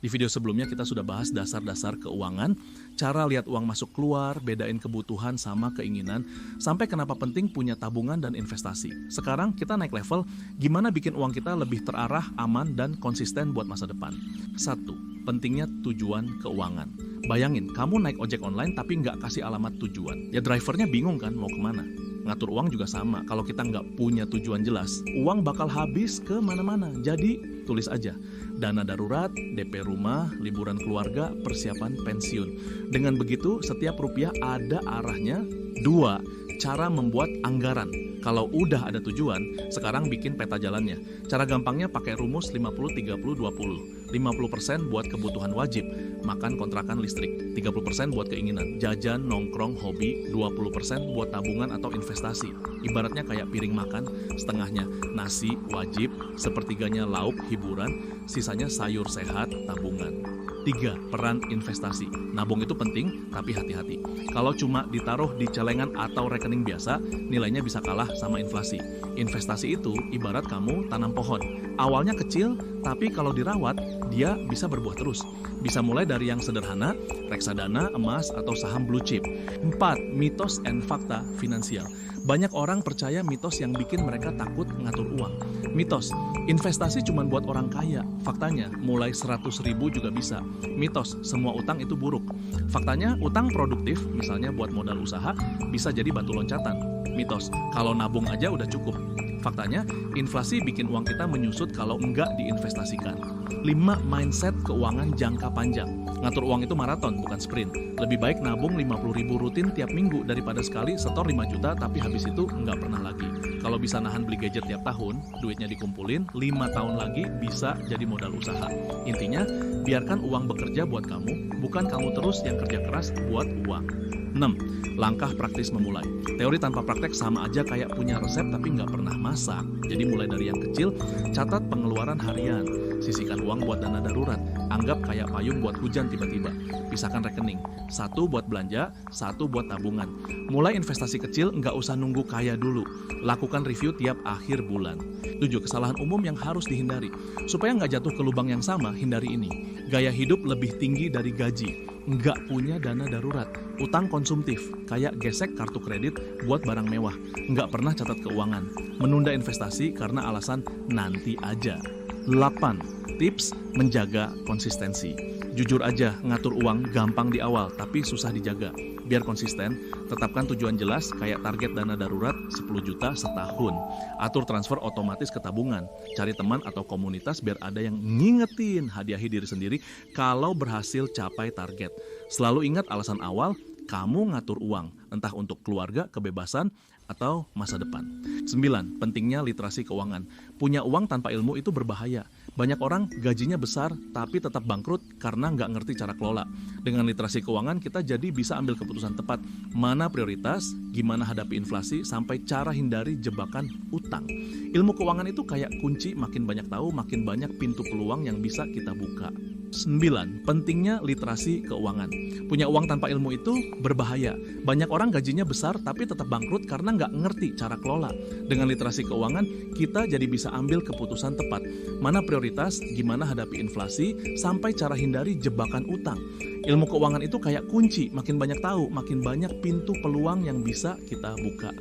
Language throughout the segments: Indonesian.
Di video sebelumnya kita sudah bahas dasar-dasar keuangan, cara lihat uang masuk keluar, bedain kebutuhan sama keinginan, sampai kenapa penting punya tabungan dan investasi. Sekarang kita naik level, gimana bikin uang kita lebih terarah, aman, dan konsisten buat masa depan. 1. Pentingnya tujuan keuangan. Bayangin, kamu naik ojek online tapi nggak kasih alamat tujuan. Ya drivernya bingung kan mau kemana. Ngatur uang juga sama, kalau kita nggak punya tujuan jelas, uang bakal habis ke mana-mana. Jadi, tulis aja. Dana darurat, DP rumah, liburan keluarga, persiapan pensiun. Dengan begitu, setiap rupiah ada arahnya. 2. Cara membuat anggaran. Kalau udah ada tujuan, sekarang bikin peta jalannya. Cara gampangnya pakai rumus 50-30-20. 50% buat kebutuhan wajib, makan, kontrakan, listrik. 30% buat keinginan, jajan, nongkrong, hobi. 20% buat tabungan atau investasi. Ibaratnya kayak piring makan, setengahnya nasi, wajib, sepertiganya lauk, hiburan, sisanya sayur sehat, tabungan. 3. Peran investasi. Nabung itu penting, tapi hati-hati. Kalau cuma ditaruh di celengan atau rekening biasa, nilainya bisa kalah sama inflasi. Investasi itu ibarat kamu tanam pohon. Awalnya kecil, tapi kalau dirawat, dia bisa berbuah terus. Bisa mulai dari yang sederhana, reksadana, emas, atau saham blue chip. 4. Mitos and fakta finansial. Banyak orang percaya mitos yang bikin mereka takut ngatur uang. Mitos, investasi cuma buat orang kaya. Faktanya, mulai 100.000 juga bisa. Mitos, semua utang itu buruk. Faktanya, utang produktif, misalnya buat modal usaha, bisa jadi batu loncatan. Mitos, kalau nabung aja udah cukup. Faktanya, inflasi bikin uang kita menyusut kalau enggak diinvestasikan. 5. Mindset keuangan jangka panjang. Ngatur uang itu maraton, bukan sprint. Lebih baik nabung 50.000 rutin tiap minggu daripada sekali setor 5 juta tapi habis itu enggak pernah lagi. Kalau bisa nahan beli gadget tiap tahun, duitnya dikumpulin, 5 tahun lagi bisa jadi modal usaha. Intinya, biarkan uang bekerja buat kamu, bukan kamu terus yang kerja keras buat uang. 6. Langkah praktis memulai. Teori tanpa praktek sama aja kayak punya resep tapi nggak pernah masak. Jadi mulai dari yang kecil, catat pengeluaran harian. Sisihkan uang buat dana darurat. Anggap kayak payung buat hujan tiba-tiba. Pisahkan rekening. 1 buat belanja, 1 buat tabungan. Mulai investasi kecil, nggak usah nunggu kaya dulu. Lakukan review tiap akhir bulan. 7. Kesalahan umum yang harus dihindari. Supaya nggak jatuh ke lubang yang sama, hindari ini. Gaya hidup lebih tinggi dari gaji. Nggak punya dana darurat, utang konsumtif, kayak gesek kartu kredit buat barang mewah, nggak pernah catat keuangan, menunda investasi karena alasan nanti aja. 8. Tips menjaga konsistensi. Jujur aja, ngatur uang gampang di awal, tapi susah dijaga. Biar konsisten, tetapkan tujuan jelas kayak target dana darurat 10 juta setahun. Atur transfer otomatis ke tabungan. Cari teman atau komunitas biar ada yang ngingetin, hadiahi diri sendiri kalau berhasil capai target. Selalu ingat alasan awal, kamu ngatur uang, entah untuk keluarga, kebebasan, atau masa depan. 9. Pentingnya literasi keuangan. Punya uang tanpa ilmu itu berbahaya. Banyak orang gajinya besar tapi tetap bangkrut karena nggak ngerti cara kelola. Dengan literasi keuangan kita jadi bisa ambil keputusan tepat. Mana prioritas, gimana hadapi inflasi, sampai cara hindari jebakan utang. Ilmu keuangan itu kayak kunci, makin banyak tahu, makin banyak pintu peluang yang bisa kita buka. 9. Pentingnya literasi keuangan. Punya uang tanpa ilmu itu berbahaya. Banyak orang gajinya besar tapi tetap bangkrut karena nggak ngerti cara kelola. Dengan literasi keuangan, kita jadi bisa ambil keputusan tepat. Mana prioritas, gimana hadapi inflasi, sampai cara hindari jebakan utang. Ilmu keuangan itu kayak kunci, makin banyak tahu, makin banyak pintu peluang yang bisa kita buka.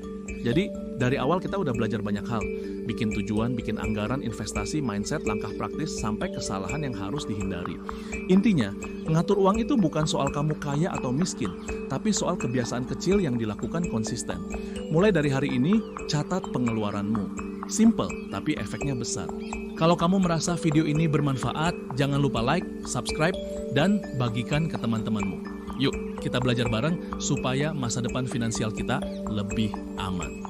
Jadi, dari awal kita udah belajar banyak hal. Bikin tujuan, bikin anggaran, investasi, mindset, langkah praktis, sampai kesalahan yang harus dihindari. Intinya, ngatur uang itu bukan soal kamu kaya atau miskin, tapi soal kebiasaan kecil yang dilakukan konsisten. Mulai dari hari ini, catat pengeluaranmu. Simple, tapi efeknya besar. Kalau kamu merasa video ini bermanfaat, jangan lupa like, subscribe, dan bagikan ke teman-temanmu. Yuk, kita belajar bareng supaya masa depan finansial kita lebih aman.